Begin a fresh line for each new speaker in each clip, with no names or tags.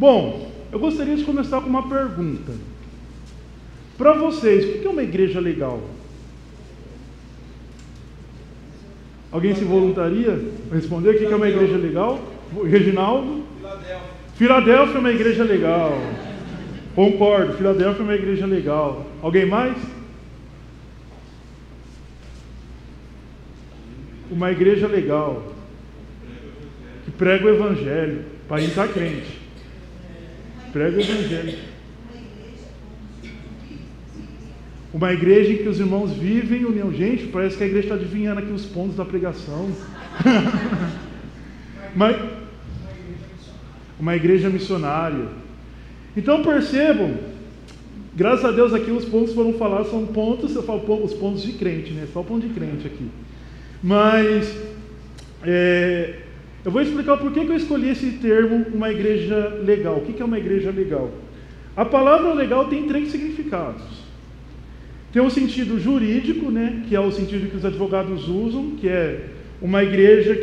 Bom, eu gostaria de começar com uma pergunta. Para vocês, o que é uma igreja legal? Alguém se voluntaria a responder o que é uma igreja legal? Reginaldo? Filadélfia é uma igreja legal. Concordo, Filadélfia é uma igreja legal. Alguém mais? Uma igreja legal. Que prega o evangelho. Para entrar crente. Prega o evangelho. Uma igreja em que os irmãos vivem união. Gente, parece que a igreja está adivinhando aqui os pontos da pregação. Uma igreja missionária. Então percebam, graças a Deus aqui os pontos foram falar, são pontos, eu falo os pontos de crente, né? Só o ponto de crente aqui. Mas eu vou explicar por que eu escolhi esse termo, uma igreja legal. O que é uma igreja legal? A palavra legal tem 3 significados. Tem um sentido jurídico, né, que é o sentido que os advogados usam, que é uma igreja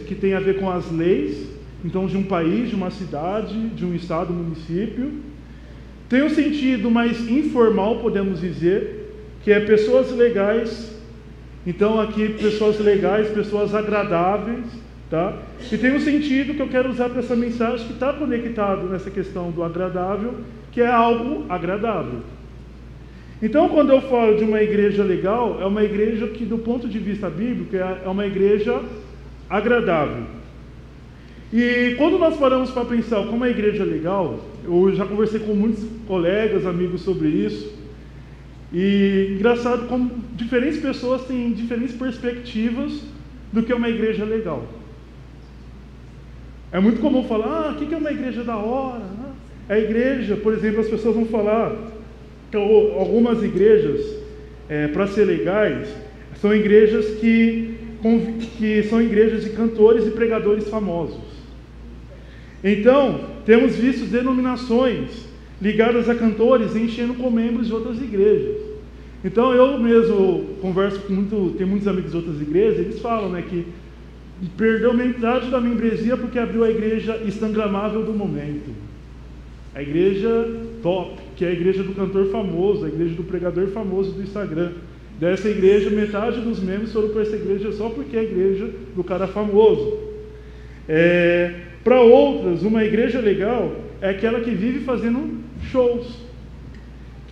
que tem a ver com as leis, então de um país, de uma cidade, de um estado, município. Tem um sentido mais informal, podemos dizer, que é pessoas legais. Então aqui pessoas legais, pessoas agradáveis, tá? E tem um sentido que eu quero usar para essa mensagem que está conectado nessa questão do agradável, que é algo agradável. Então, quando eu falo de uma igreja legal, é uma igreja que, do ponto de vista bíblico, é uma igreja agradável. E quando nós paramos para pensar como a igreja legal, eu já conversei com muitos colegas, amigos sobre isso, e engraçado como diferentes pessoas têm diferentes perspectivas do que é uma igreja legal. É muito comum falar, o que é uma igreja da hora? A igreja, por exemplo, as pessoas vão falar que algumas igrejas, para ser legais, são igrejas que são igrejas de cantores e pregadores famosos. Então, temos visto denominações ligadas a cantores enchendo com membros de outras igrejas. Então, eu mesmo converso com tem muitos amigos de outras igrejas, eles falam, né, que perdeu metade da membresia porque abriu a igreja instagramável do momento. A igreja top, que é a igreja do cantor famoso, a igreja do pregador famoso do Instagram. Dessa igreja, metade dos membros foram para essa igreja só porque é a igreja do cara famoso. Para outras, uma igreja legal é aquela que vive fazendo shows.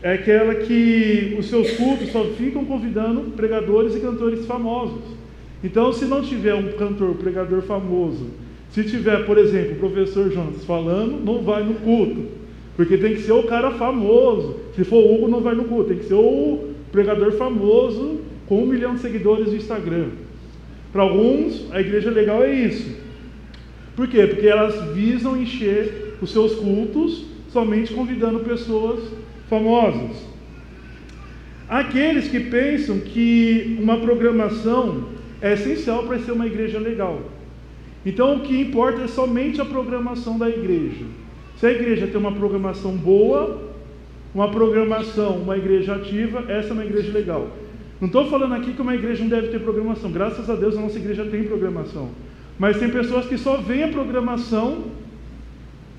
É aquela que os seus cultos só ficam convidando pregadores e cantores famosos. Então, se não tiver um cantor, pregador famoso, se tiver, por exemplo, o professor Jonas falando, não vai no culto. Porque tem que ser o cara famoso. Se for o Hugo, não vai no culto. Tem que ser o pregador famoso com 1 milhão de seguidores no Instagram. Para alguns, a igreja legal é isso. Por quê? Porque elas visam encher os seus cultos somente convidando pessoas famosas. Aqueles que pensam que uma programação é essencial para ser uma igreja legal. Então, o que importa é somente a programação da igreja. Se a igreja tem uma programação boa, uma igreja ativa, essa é uma igreja legal. Não estou falando aqui que uma igreja não deve ter programação. Graças a Deus a nossa igreja tem programação. Mas tem pessoas que só veem a programação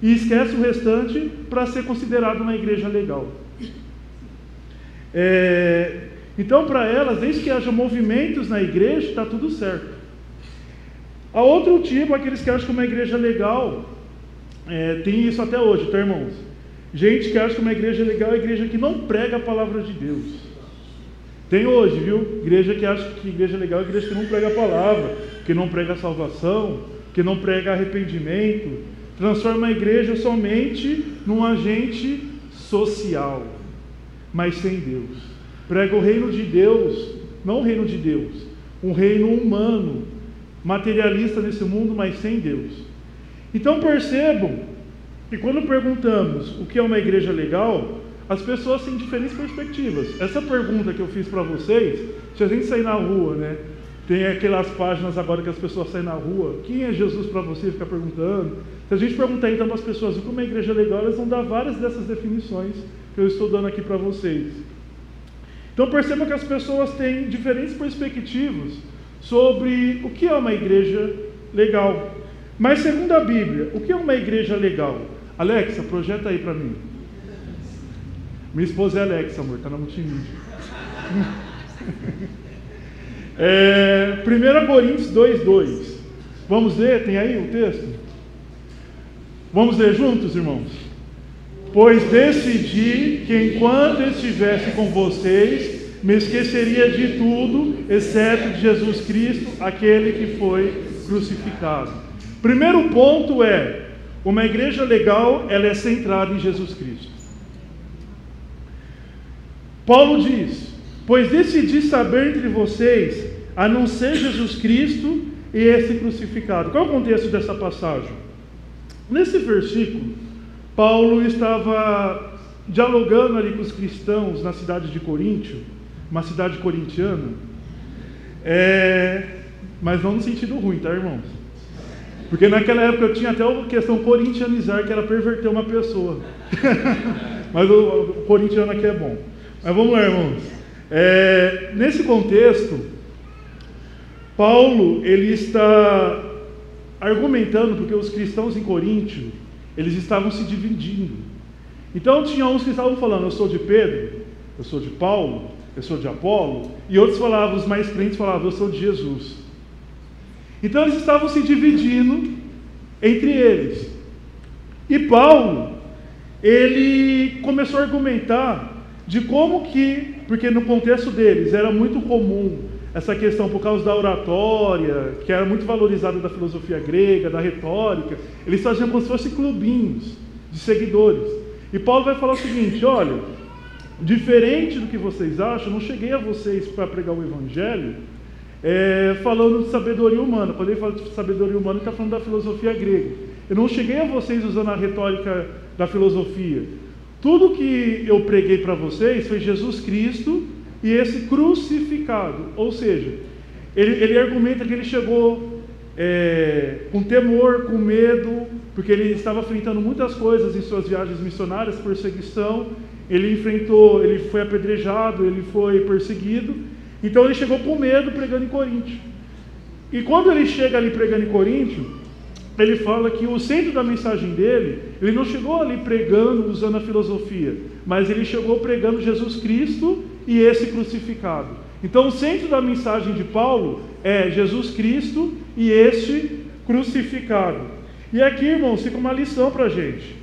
e esquecem o restante para ser considerado uma igreja legal. Então, para elas, desde que haja movimentos na igreja, está tudo certo. Há outro tipo, aqueles que acham que uma igreja legal, tem isso até hoje, tá, irmãos? Gente que acha que uma igreja legal é a igreja que não prega a palavra de Deus. Tem hoje, viu? Igreja que acha que igreja legal é a igreja que não prega a palavra, que não prega a salvação, que não prega arrependimento. Transforma a igreja somente num agente social, mas sem Deus. Prega o reino de Deus, não o reino de Deus, um reino humano, materialista nesse mundo, mas sem Deus. Então percebam que quando perguntamos o que é uma igreja legal, as pessoas têm diferentes perspectivas. Essa pergunta que eu fiz para vocês, se a gente sair na rua, né? Tem aquelas páginas agora que as pessoas saem na rua, quem é Jesus para você? Ficar perguntando. Se a gente perguntar então para as pessoas o que é uma igreja legal, elas vão dar várias dessas definições que eu estou dando aqui para vocês. Então percebam que as pessoas têm diferentes perspectivas sobre o que é uma igreja legal. Mas segundo a Bíblia, o que é uma igreja legal? Alexa, projeta aí para mim. Minha esposa é Alexa, amor, está na multimídia. 1 Coríntios 2:2. Vamos ler? Tem aí o texto? Vamos ler juntos, irmãos? Pois decidi que enquanto estivesse com vocês, me esqueceria de tudo, exceto de Jesus Cristo, aquele que foi crucificado. Primeiro ponto é, uma igreja legal, ela é centrada em Jesus Cristo. Paulo diz, pois decidi saber entre vocês, a não ser Jesus Cristo e esse crucificado. Qual é o contexto dessa passagem? Nesse versículo, Paulo estava dialogando ali com os cristãos na cidade de Coríntio, uma cidade corintiana, mas não no sentido ruim, tá, irmãos? Porque naquela época eu tinha até uma questão corintianizar, que era perverter uma pessoa. Mas o corintiano aqui é bom. Mas vamos lá, irmãos. Nesse contexto, Paulo, ele está argumentando, porque os cristãos em Coríntio, eles estavam se dividindo. Então tinha uns que estavam falando, eu sou de Pedro, eu sou de Paulo, eu sou de Apolo, e outros falavam, os mais crentes falavam, eu sou de Jesus. Então eles estavam se dividindo entre eles. E Paulo, ele começou a argumentar de como que, porque no contexto deles era muito comum essa questão por causa da oratória, que era muito valorizada da filosofia grega, da retórica, eles faziam como se fossem clubinhos de seguidores. E Paulo vai falar o seguinte, olha, diferente do que vocês acham, eu não cheguei a vocês para pregar o evangelho falando de sabedoria humana. Quando ele fala de sabedoria humana, ele está falando da filosofia grega. Eu não cheguei a vocês usando a retórica da filosofia. Tudo que eu preguei para vocês foi Jesus Cristo e esse crucificado. Ou seja, ele argumenta que ele chegou com temor, com medo, porque ele estava enfrentando muitas coisas em suas viagens missionárias, perseguição, ele foi apedrejado, ele foi perseguido, então ele chegou com medo pregando em Coríntio. E quando ele chega ali pregando em Coríntio, ele fala que o centro da mensagem dele, ele não chegou ali pregando usando a filosofia, mas ele chegou pregando Jesus Cristo e esse crucificado. Então o centro da mensagem de Paulo é Jesus Cristo e este crucificado. E aqui, irmãos, fica uma lição para a gente,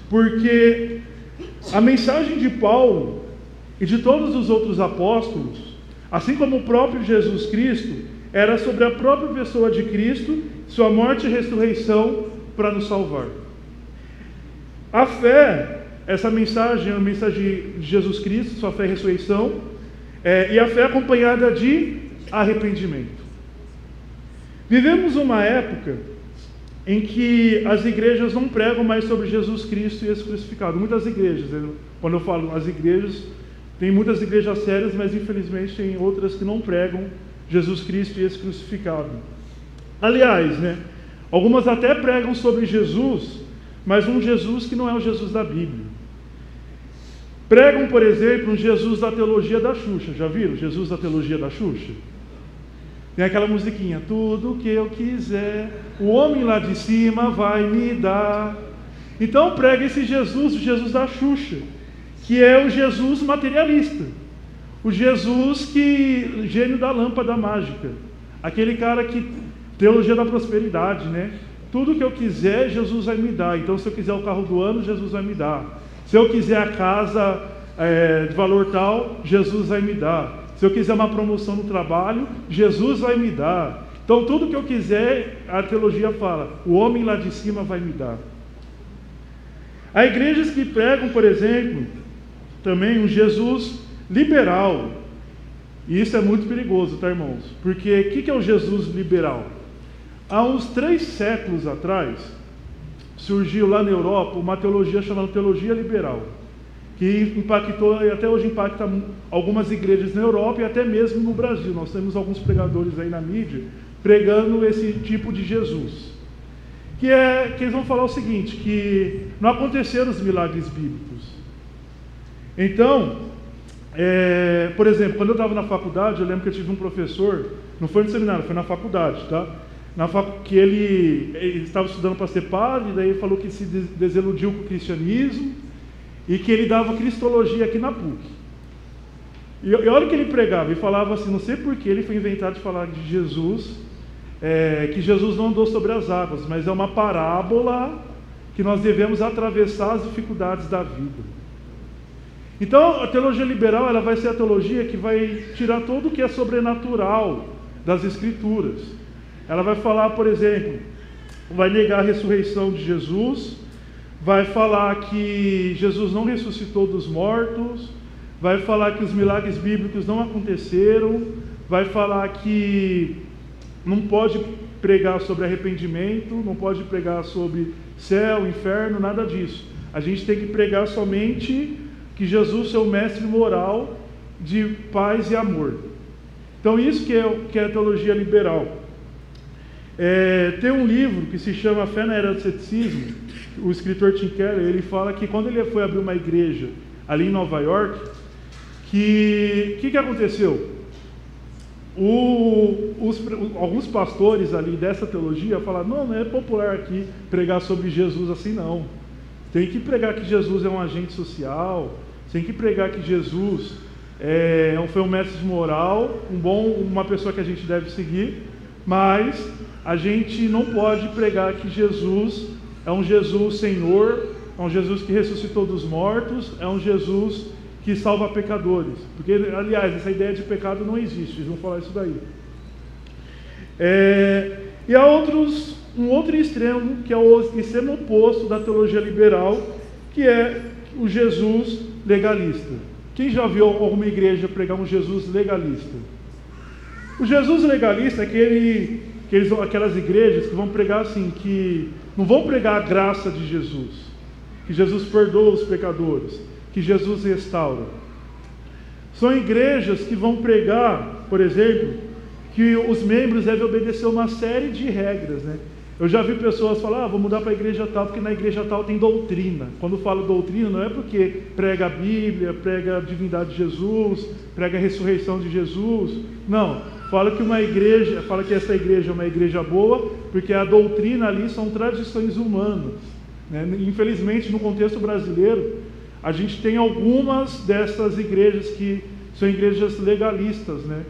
porque a mensagem de Paulo e de todos os outros apóstolos, assim como o próprio Jesus Cristo, era sobre a própria pessoa de Cristo, sua morte e ressurreição para nos salvar. A fé, essa mensagem é a mensagem de Jesus Cristo, sua fé e ressurreição, e a fé acompanhada de arrependimento. Vivemos uma época em que as igrejas não pregam mais sobre Jesus Cristo e esse crucificado. Muitas igrejas, quando eu falo as igrejas, tem muitas igrejas sérias, mas infelizmente tem outras que não pregam Jesus Cristo e esse crucificado. Aliás, algumas até pregam sobre Jesus, mas um Jesus que não é o Jesus da Bíblia. Pregam, por exemplo, um Jesus da teologia da Xuxa. Já viram? Jesus da teologia da Xuxa? Tem aquela musiquinha, tudo que eu quiser, o homem lá de cima vai me dar. Então prega esse Jesus, o Jesus da Xuxa, que é o Jesus materialista. O Jesus gênio da lâmpada mágica. Aquele cara que, teologia da prosperidade, Tudo que eu quiser, Jesus vai me dar. Então se eu quiser o carro do ano, Jesus vai me dar. Se eu quiser a casa de valor tal, Jesus vai me dar. Se eu quiser uma promoção no trabalho, Jesus vai me dar. Então tudo que eu quiser, a teologia fala, o homem lá de cima vai me dar. Há igrejas que pregam, por exemplo, também um Jesus liberal. E isso é muito perigoso, tá, irmãos? Porque o que é o Jesus liberal? Há uns 3 séculos atrás, surgiu lá na Europa uma teologia chamada teologia liberal, que impactou e até hoje impacta algumas igrejas na Europa e até mesmo no Brasil. Nós temos alguns pregadores aí na mídia pregando esse tipo de Jesus. Que eles vão falar o seguinte, que não aconteceram os milagres bíblicos. Então, por exemplo, quando eu estava na faculdade, eu lembro que eu tive um professor, não foi no seminário, foi na faculdade, tá? que ele estava estudando para ser padre, daí ele falou que se desiludiu com o cristianismo e que ele dava cristologia aqui na PUC. E olha o que ele pregava, ele falava assim, não sei por que ele foi inventado de falar de Jesus, que Jesus não andou sobre as águas, mas é uma parábola que nós devemos atravessar as dificuldades da vida. Então, a teologia liberal ela vai ser a teologia que vai tirar tudo o que é sobrenatural das Escrituras. Ela vai falar, por exemplo, vai negar a ressurreição de Jesus, vai falar que Jesus não ressuscitou dos mortos, vai falar que os milagres bíblicos não aconteceram, vai falar que não pode pregar sobre arrependimento, não pode pregar sobre céu, inferno, nada disso. A gente tem que pregar somente que Jesus é o mestre moral de paz e amor. Então isso que é a teologia liberal. Tem um livro que se chama Fé na Era do Ceticismo, o escritor Tim Keller, ele fala que quando ele foi abrir uma igreja ali em Nova York, que aconteceu? Alguns pastores ali dessa teologia falaram, não é popular aqui pregar sobre Jesus assim não. Tem que pregar que Jesus é um agente social, tem que pregar que Jesus foi um mestre de moral, uma pessoa que a gente deve seguir, mas a gente não pode pregar que Jesus é um Jesus Senhor, é um Jesus que ressuscitou dos mortos, é um Jesus que salva pecadores. Porque, aliás, essa ideia de pecado não existe, eles vão falar isso daí. E há um outro extremo, que é o extremo oposto da teologia liberal, que é o Jesus legalista. Quem já viu alguma igreja pregar um Jesus legalista? O Jesus legalista é aquelas igrejas que vão pregar assim, que não vão pregar a graça de Jesus, que Jesus perdoa os pecadores, que Jesus restaura. São igrejas que vão pregar, por exemplo, que os membros devem obedecer uma série de regras, né? Eu já vi pessoas falar, vou mudar para a igreja tal, porque na igreja tal tem doutrina. Quando falo doutrina, não é porque prega a Bíblia, prega a divindade de Jesus, prega a ressurreição de Jesus. Não, fala que essa igreja é uma igreja boa, porque a doutrina ali são tradições humanas, né? Infelizmente, no contexto brasileiro, a gente tem algumas dessas igrejas que são igrejas legalistas, né?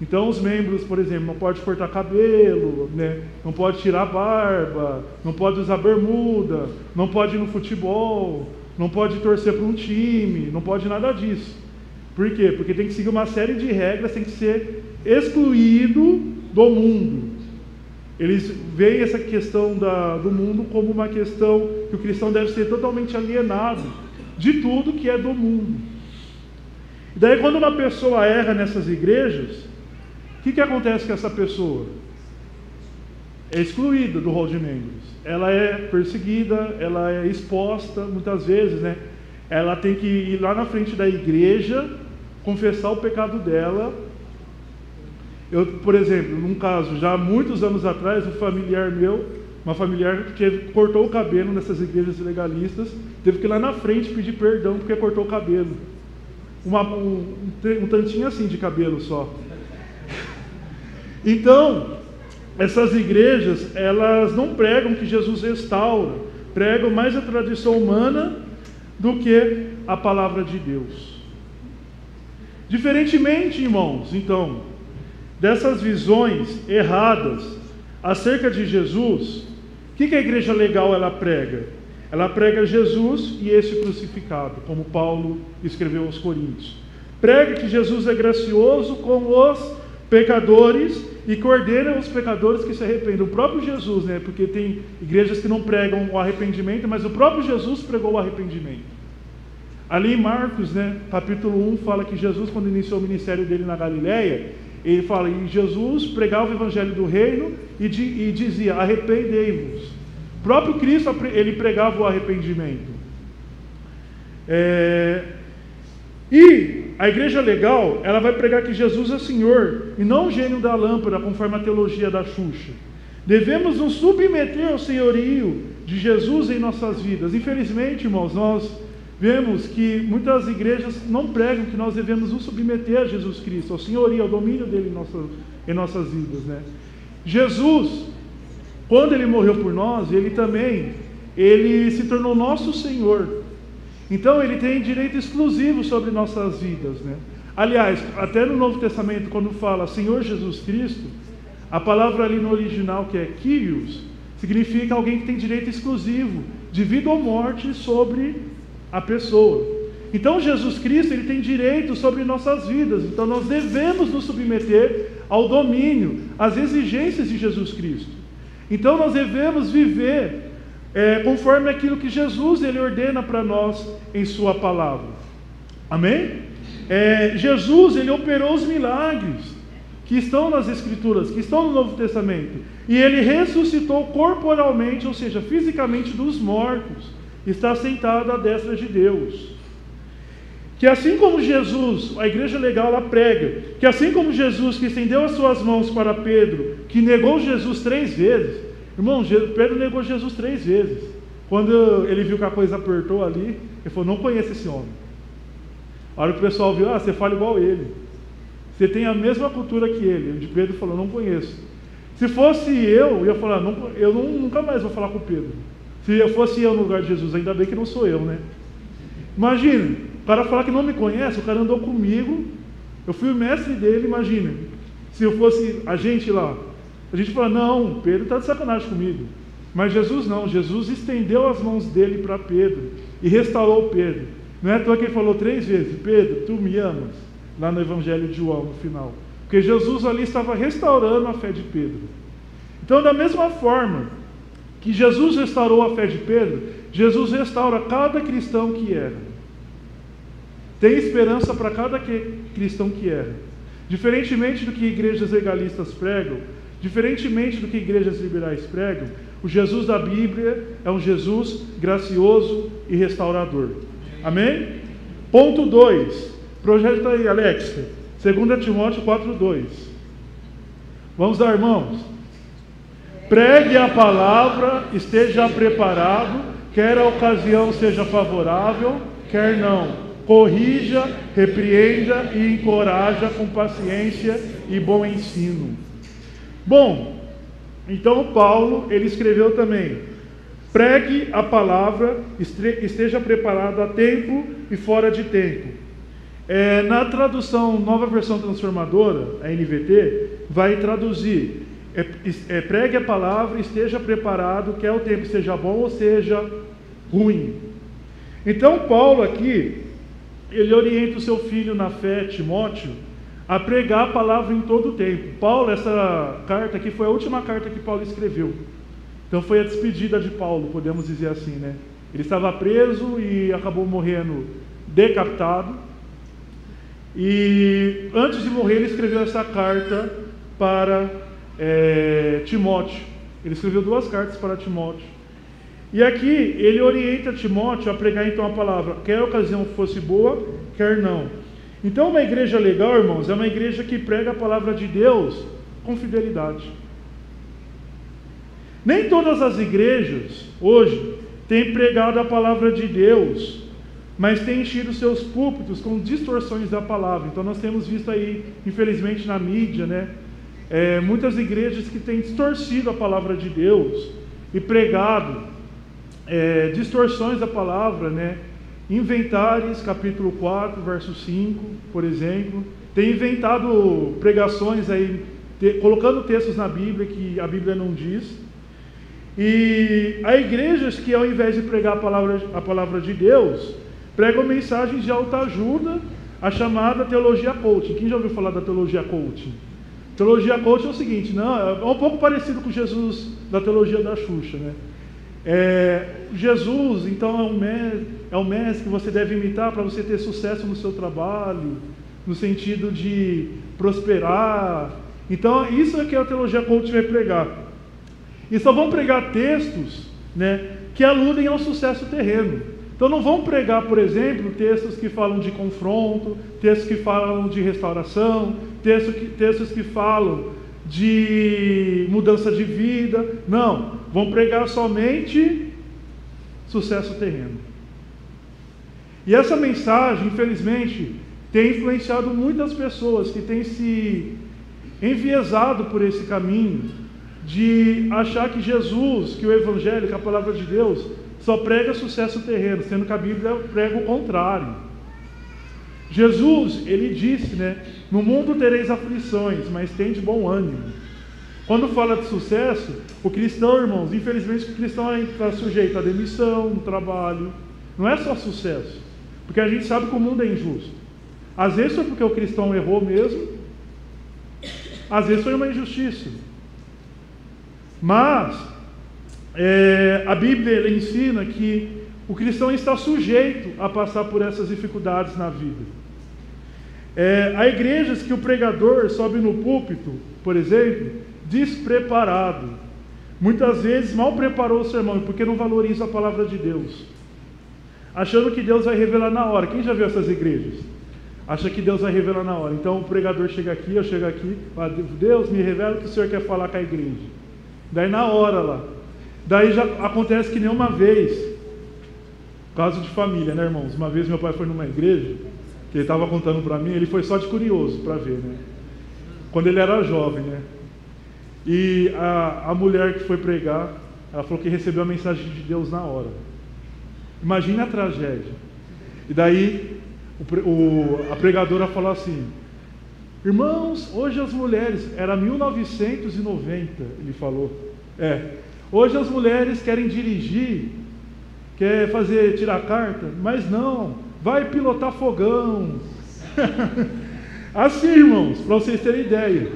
Então os membros, por exemplo, não pode cortar cabelo, né? Não pode tirar barba, não pode usar bermuda, não pode ir no futebol, não pode torcer para um time, não pode nada disso. Por quê? Porque tem que seguir uma série de regras, tem que ser excluído do mundo. Eles veem essa questão do mundo como uma questão que o cristão deve ser totalmente alienado de tudo que é do mundo. E daí quando uma pessoa erra nessas igrejas, o que acontece com essa pessoa? É excluída do rol de membros. Ela é perseguida, ela é exposta, muitas vezes, né? Ela tem que ir lá na frente da igreja, confessar o pecado dela. Eu, por exemplo, num caso, já há muitos anos atrás, uma familiar que cortou o cabelo nessas igrejas legalistas, teve que ir lá na frente pedir perdão porque cortou o cabelo. Um tantinho assim de cabelo só. Então, essas igrejas, elas não pregam que Jesus restaura, pregam mais a tradição humana do que a palavra de Deus. Diferentemente, irmãos, então, dessas visões erradas acerca de Jesus, o que a igreja legal ela prega? Ela prega Jesus e esse crucificado, como Paulo escreveu aos Coríntios. Prega que Jesus é gracioso com os pecadores e que ordena os pecadores que se arrependam. O próprio Jesus, né? Porque tem igrejas que não pregam o arrependimento, mas o próprio Jesus pregou o arrependimento. Ali em Marcos, né, capítulo 1, fala que Jesus, quando iniciou o ministério dele na Galileia, ele fala, e Jesus pregava o evangelho do reino e dizia, arrependei-vos. O próprio Cristo, ele pregava o arrependimento. E a igreja legal, ela vai pregar que Jesus é Senhor, e não o gênio da lâmpada, conforme a teologia da Xuxa. Devemos nos submeter ao senhorio de Jesus em nossas vidas. Infelizmente, irmãos, nós vemos que muitas igrejas não pregam que nós devemos nos submeter a Jesus Cristo, ao senhorio, ao domínio dele em nossas vidas, né? Jesus, quando Ele morreu por nós, Ele se tornou nosso Senhor. Então Ele tem direito exclusivo sobre nossas vidas, né? Aliás, até no Novo Testamento, quando fala Senhor Jesus Cristo, a palavra ali no original, que é Kyrios, significa alguém que tem direito exclusivo de vida ou morte sobre a pessoa. Então Jesus Cristo, Ele tem direito sobre nossas vidas. Então nós devemos nos submeter ao domínio, às exigências de Jesus Cristo. Então nós devemos viver conforme aquilo que Jesus Ele ordena para nós em sua palavra. Amém? Jesus Ele operou os milagres que estão nas Escrituras, que estão no Novo Testamento. E Ele ressuscitou corporalmente, ou seja, fisicamente dos mortos. Está sentado à destra de Deus. Que assim como Jesus, a igreja legal ela prega, que assim como Jesus que estendeu as suas mãos para Pedro, que negou Jesus 3 vezes, irmão, Pedro negou Jesus 3 vezes. Quando ele viu que a coisa apertou ali, ele falou, não conheço esse homem. A hora que o pessoal viu, você fala igual ele, você tem a mesma cultura que ele. De Pedro falou, não conheço. Se fosse eu ia falar, nunca mais vou falar com Pedro. Se eu fosse eu no lugar de Jesus, ainda bem que não sou eu, né? Imagina, o cara falar que não me conhece, o cara andou comigo, eu fui o mestre dele, imagina. Se eu fosse a gente lá, a gente fala, não, Pedro está de sacanagem comigo. Mas Jesus não, Jesus estendeu as mãos dele para Pedro e restaurou Pedro. Não é à toa que ele falou 3 vezes, Pedro, tu me amas, lá no Evangelho de João, no final. Porque Jesus ali estava restaurando a fé de Pedro. Então, da mesma forma que Jesus restaurou a fé de Pedro, Jesus restaura cada cristão que era. Tem esperança para cada cristão que era. Diferentemente do que igrejas legalistas pregam, diferentemente do que igrejas liberais pregam, o Jesus da Bíblia é um Jesus gracioso e restaurador. Amém? Ponto 2. Projeta aí, Alex. 2 Timóteo 4:2. Vamos lá, irmãos. Pregue a palavra, esteja preparado, quer a ocasião seja favorável, quer não. Corrija, repreenda e encoraja com paciência e bom ensino. Bom, então Paulo, ele escreveu também, pregue a palavra, esteja preparado a tempo e fora de tempo. Na tradução Nova Versão Transformadora, a NVT, vai traduzir, pregue a palavra, esteja preparado, quer o tempo seja bom ou seja ruim. Então Paulo aqui, ele orienta o seu filho na fé, Timóteo, a pregar a palavra em todo o tempo. Paulo, essa carta aqui foi a última carta que Paulo escreveu. Então foi a despedida de Paulo, podemos dizer assim, né? Ele estava preso e acabou morrendo decapitado. E antes de morrer ele escreveu essa carta para Timóteo. Ele escreveu 2 cartas para Timóteo. E aqui ele orienta Timóteo a pregar então a palavra, quer a ocasião fosse boa, quer não. Então uma igreja legal, irmãos, é uma igreja que prega a palavra de Deus com fidelidade. Nem todas as igrejas hoje têm pregado a palavra de Deus, mas têm enchido seus púlpitos com distorções da palavra. Então nós temos visto aí, infelizmente na mídia, né, muitas igrejas que têm distorcido a palavra de Deus e pregado distorções da palavra, né? Inventares, capítulo 4, verso 5, por exemplo, tem inventado pregações aí, colocando textos na Bíblia que a Bíblia não diz. E há igrejas que, ao invés de pregar a palavra de Deus, pregam mensagens de autoajuda, a chamada teologia coaching. Quem já ouviu falar da teologia coaching? Teologia coaching é o seguinte, não, é um pouco parecido com Jesus da teologia da Xuxa, né? Jesus, então, é um mestre que você deve imitar para você ter sucesso no seu trabalho, no sentido de prosperar. Então, isso é que a teologia coaching vai pregar. E só vão pregar textos, né, que aludem ao sucesso terreno. Então, não vão pregar, por exemplo, textos que falam de confronto, textos que falam de restauração, textos que falam de mudança de vida. Não, vão pregar somente sucesso terreno. E essa mensagem, infelizmente, tem influenciado muitas pessoas que têm se enviesado por esse caminho, de achar que Jesus, que o Evangelho, que a palavra de Deus, só prega sucesso terreno, sendo que a Bíblia prega o contrário. Jesus, ele disse, né? No mundo tereis aflições, mas tende bom ânimo. Quando fala de sucesso, o cristão, irmãos, infelizmente o cristão está sujeito a demissão no trabalho. Não é só sucesso, porque a gente sabe que o mundo é injusto. Às vezes foi porque o cristão errou mesmo, às vezes foi uma injustiça. Mas a Bíblia ela ensina que o cristão está sujeito a passar por essas dificuldades na vida. Há igrejas que o pregador sobe no púlpito, por exemplo, despreparado. Muitas vezes mal preparou o sermão, porque não valoriza a palavra de Deus. Achando que Deus vai revelar na hora. Quem já viu essas igrejas? Acha que Deus vai revelar na hora. Então o pregador chega aqui, eu chego aqui, fala, Deus me revela o que o Senhor quer falar com a igreja. Daí na hora lá. Daí já acontece que nem uma vez, caso de família, né, irmãos? Uma vez meu pai foi numa igreja, que ele estava contando para mim, ele foi só de curioso para ver, né? Quando ele era jovem, né? E a mulher que foi pregar, ela falou que recebeu a mensagem de Deus na hora. Imagina a tragédia. E daí a pregadora falou assim: irmãos, hoje as mulheres, era 1990, ele falou. Hoje as mulheres querem dirigir, quer tirar carta, mas não, vai pilotar fogão. Assim, irmãos, para vocês terem ideia.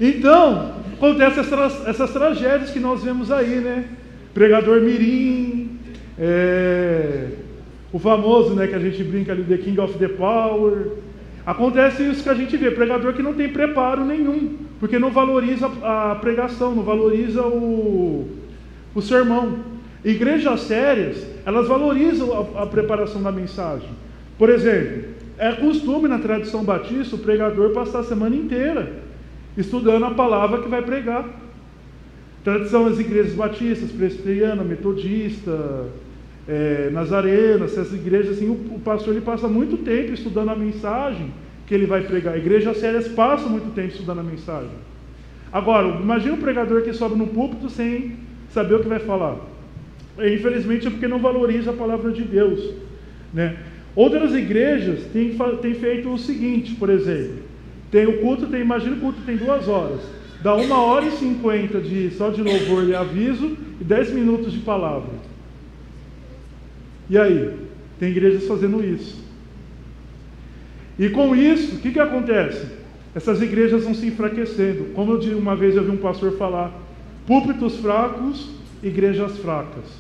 Então, acontecem essas tragédias que nós vemos aí, né? Pregador mirim, o famoso, né, que a gente brinca ali, The King of the Power. Acontece isso que a gente vê, pregador que não tem preparo nenhum, porque não valoriza a pregação, não valoriza o sermão. Igrejas sérias, elas valorizam a preparação da mensagem. Por exemplo, é costume na tradição batista o pregador passar a semana inteira estudando a palavra que vai pregar. Tradição das igrejas batistas, presbiteriana, metodista, nazarena, essas igrejas assim, o pastor ele passa muito tempo estudando a mensagem que ele vai pregar. Igrejas sérias passam muito tempo estudando a mensagem. Agora, imagina um pregador que sobe no púlpito sem saber o que vai falar. Infelizmente é porque não valoriza a palavra de Deus, né? Outras igrejas têm feito o seguinte, por exemplo, imagina o culto tem 2 horas, dá 1h50 só de louvor e aviso e 10 minutos de palavra. E aí? Tem igrejas fazendo isso. E com isso, o que acontece? Essas igrejas vão se enfraquecendo. Como uma vez eu vi um pastor falar, púlpitos fracos, igrejas fracas.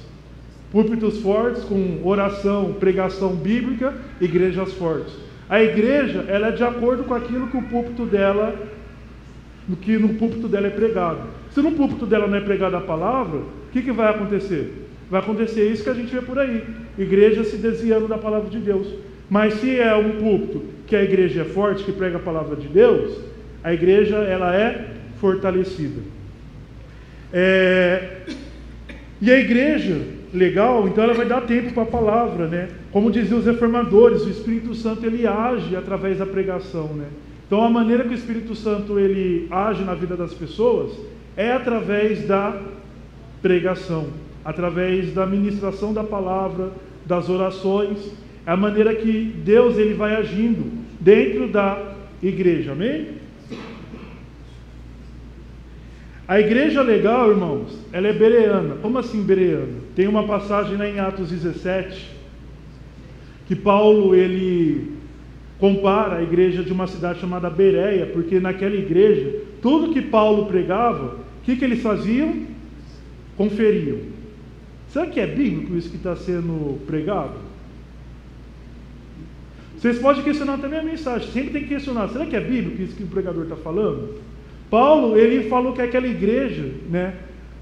Púlpitos fortes com oração, pregação bíblica, igrejas fortes. A igreja, ela é de acordo com aquilo que no púlpito dela é pregado. Se no púlpito dela não é pregada a palavra, o que vai acontecer? Vai acontecer isso que a gente vê por aí, igreja se desviando da palavra de Deus. Mas se é um púlpito que a igreja é forte, que prega a palavra de Deus, a igreja ela é fortalecida. E a igreja legal, então ela vai dar tempo para a palavra, né? Como diziam os reformadores, o Espírito Santo ele age através da pregação, né? Então a maneira que o Espírito Santo ele age na vida das pessoas é através da pregação, através da ministração da palavra, das orações. É a maneira que Deus ele vai agindo dentro da igreja, amém? A igreja legal, irmãos, ela é bereana. Como assim bereana? Tem uma passagem lá em Atos 17, que Paulo, ele compara a igreja de uma cidade chamada Bereia, porque naquela igreja, tudo que Paulo pregava, o que eles faziam? Conferiam. Será que é bíblico isso que está sendo pregado? Vocês podem questionar também a mensagem, sempre tem que questionar, será que é bíblico isso que o pregador está falando? Paulo, ele falou que aquela igreja, né?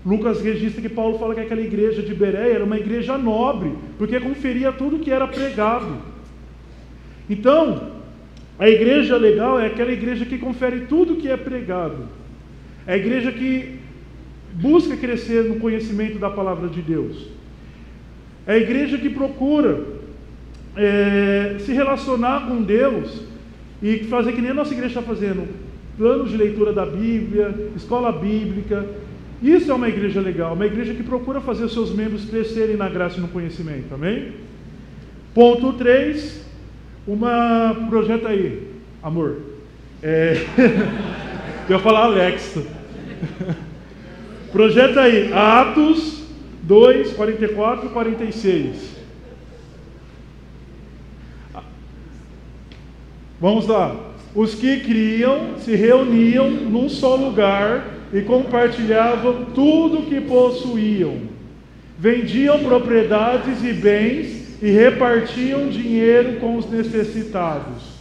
Lucas registra que Paulo fala que aquela igreja de Bereia era uma igreja nobre, porque conferia tudo que era pregado. Então, a igreja legal é aquela igreja que confere tudo que é pregado. É a igreja que busca crescer no conhecimento da palavra de Deus. É a igreja que procura se relacionar com Deus e fazer que nem a nossa igreja está fazendo. planos de leitura da Bíblia, escola bíblica. Isso é uma igreja legal, uma igreja que procura fazer os seus membros crescerem na graça e no conhecimento, amém? Ponto 3, projeta aí, amor. Eu ia falar Alexa. Projeta aí, Atos 2, 44 e 46. Vamos lá. Os que criam se reuniam num só lugar e compartilhavam tudo o que possuíam. Vendiam propriedades e bens e repartiam dinheiro com os necessitados.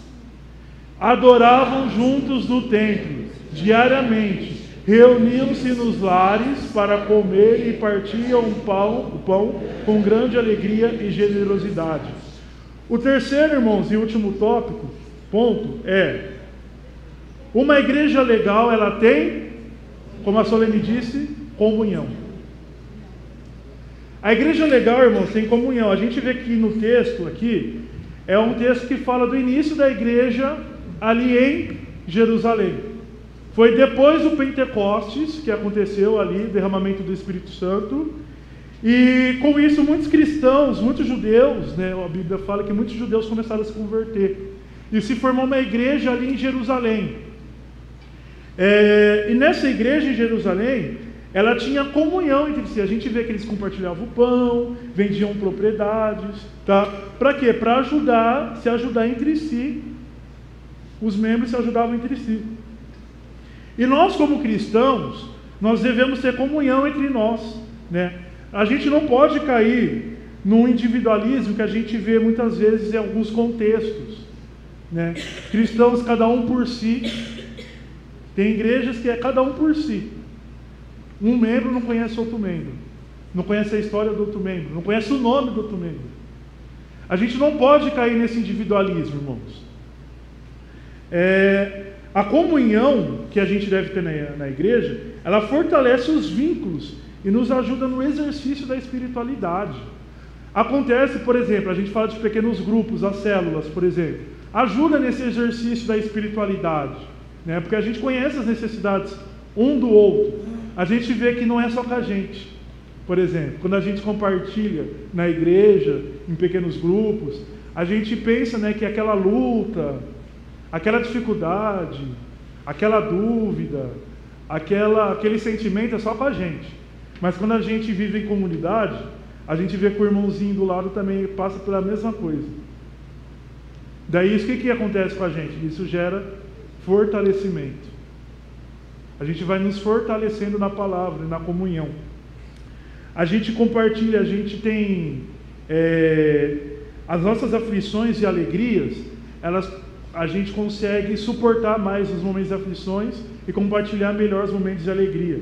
Adoravam juntos no templo, diariamente. Reuniam-se nos lares para comer e partiam o pão com grande alegria e generosidade. O terceiro, irmãos, e último ponto é: uma igreja legal, ela tem, como a Solene disse, comunhão. A igreja legal, irmãos, tem comunhão. A gente vê aqui no texto, é um texto que fala do início da igreja ali em Jerusalém. Foi depois do Pentecostes que aconteceu ali, derramamento do Espírito Santo. E com isso muitos cristãos, muitos judeus, né, a Bíblia fala que muitos judeus começaram a se converter. E se formou uma igreja ali em Jerusalém. E nessa igreja em Jerusalém, ela tinha comunhão entre si. A gente vê que eles compartilhavam o pão, vendiam propriedades, tá? Para quê? Para se ajudar entre si. Os membros se ajudavam entre si. E nós, como cristãos, nós devemos ter comunhão entre nós, né? A gente não pode cair num individualismo que a gente vê muitas vezes em alguns contextos, né? Cristãos, cada um por si. Tem igrejas que é cada um por si. Um membro não conhece outro membro, não conhece a história do outro membro, não conhece o nome do outro membro. A gente não pode cair nesse individualismo, irmãos. A comunhão que a gente deve ter na igreja, ela fortalece os vínculos e nos ajuda no exercício da espiritualidade. Acontece, por exemplo, a gente fala de pequenos grupos, as células, por exemplo, ajuda nesse exercício da espiritualidade, né? Porque a gente conhece as necessidades um do outro. A gente vê que não é só com a gente. Por exemplo, quando a gente compartilha na igreja, em pequenos grupos, a gente pensa, né, que aquela luta, aquela dificuldade, aquela dúvida, aquele sentimento é só com a gente. Mas quando a gente vive em comunidade, a gente vê que o irmãozinho do lado também passa pela mesma coisa. Daí isso, o que acontece com a gente? Isso gera fortalecimento. A gente vai nos fortalecendo na palavra e na comunhão. A gente compartilha, a gente tem as nossas aflições e alegrias, a gente consegue suportar mais os momentos de aflições e compartilhar melhor os momentos de alegria.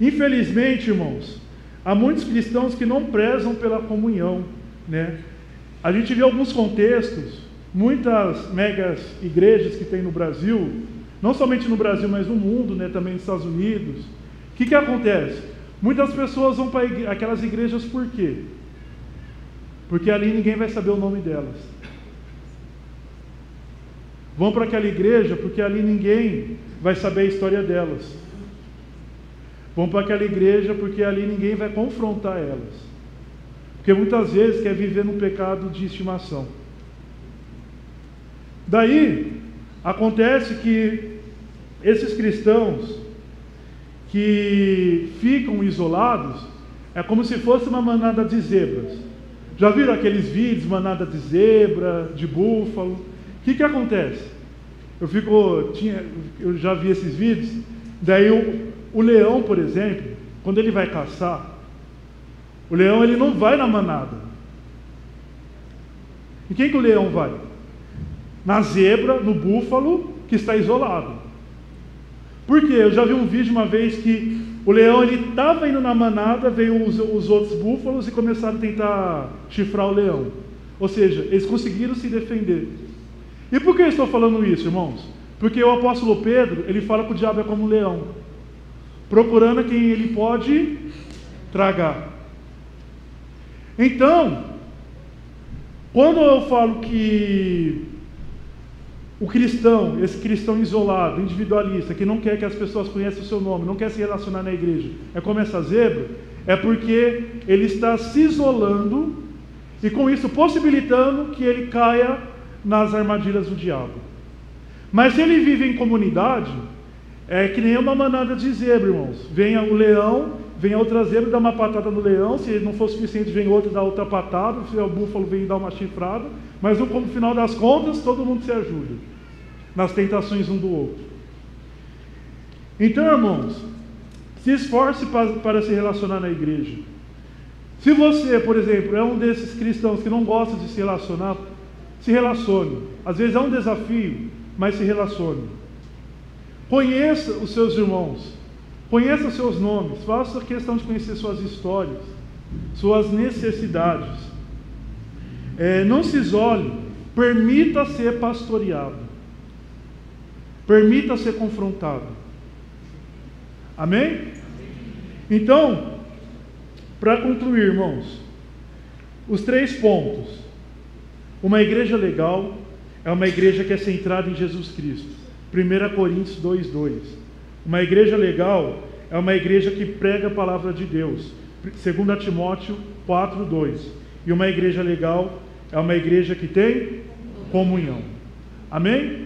Infelizmente, irmãos, há muitos cristãos que não prezam pela comunhão, né? A gente vê alguns contextos, muitas megas igrejas que tem no Brasil, não somente no Brasil, mas no mundo, né, também nos Estados Unidos. O que acontece? Muitas pessoas vão para aquelas igrejas por quê? Porque ali ninguém vai saber o nome delas. Vão para aquela igreja porque ali ninguém vai saber a história delas. Vão para aquela igreja porque ali ninguém vai confrontar elas. Porque muitas vezes quer viver num pecado de estimação. Daí, acontece que esses cristãos que ficam isolados, é como se fosse uma manada de zebras. Já viram aqueles vídeos, manada de zebra, de búfalo? O que acontece? Eu já vi esses vídeos, daí o leão, por exemplo, quando ele vai caçar, o leão ele não vai na manada. E quem que o leão vai? Na zebra, no búfalo, que está isolado. Por quê? Eu já vi um vídeo uma vez que o leão ele estava indo na manada, veio os outros búfalos e começaram a tentar chifrar o leão. Ou seja, eles conseguiram se defender. E por que eu estou falando isso, irmãos? Porque o apóstolo Pedro, ele fala que o diabo é como um leão, procurando quem ele pode tragar. Então, quando eu falo que O cristão, esse cristão isolado, individualista, que não quer que as pessoas conheçam o seu nome, não quer se relacionar na igreja, é como essa zebra, é porque ele está se isolando e com isso possibilitando que ele caia nas armadilhas do diabo. Mas se ele vive em comunidade, é que nem uma manada de zebra, irmãos. Vem o leão, vem a outra zebra, dá uma patada no leão, se não for suficiente, vem outro, dá outra patada, se o búfalo vem dar uma chifrada, mas no final das contas, todo mundo se ajuda nas tentações um do outro. Então, irmãos, se esforce para se relacionar na igreja. Se você, por exemplo, é um desses cristãos que não gosta de se relacionar, se relacione. Às vezes é um desafio, mas se relacione. Conheça os seus irmãos, conheça os seus nomes, faça questão de conhecer suas histórias, suas necessidades. Não se isole, permita ser pastoreado, permita ser confrontado. Amém? Então, para concluir, irmãos, os 3 pontos. Uma igreja legal é uma igreja que é centrada em Jesus Cristo. 1 Coríntios 2:2. Uma igreja legal é uma igreja que prega a palavra de Deus. 2 Timóteo 4:2. E uma igreja legal é uma igreja que tem comunhão. Amém?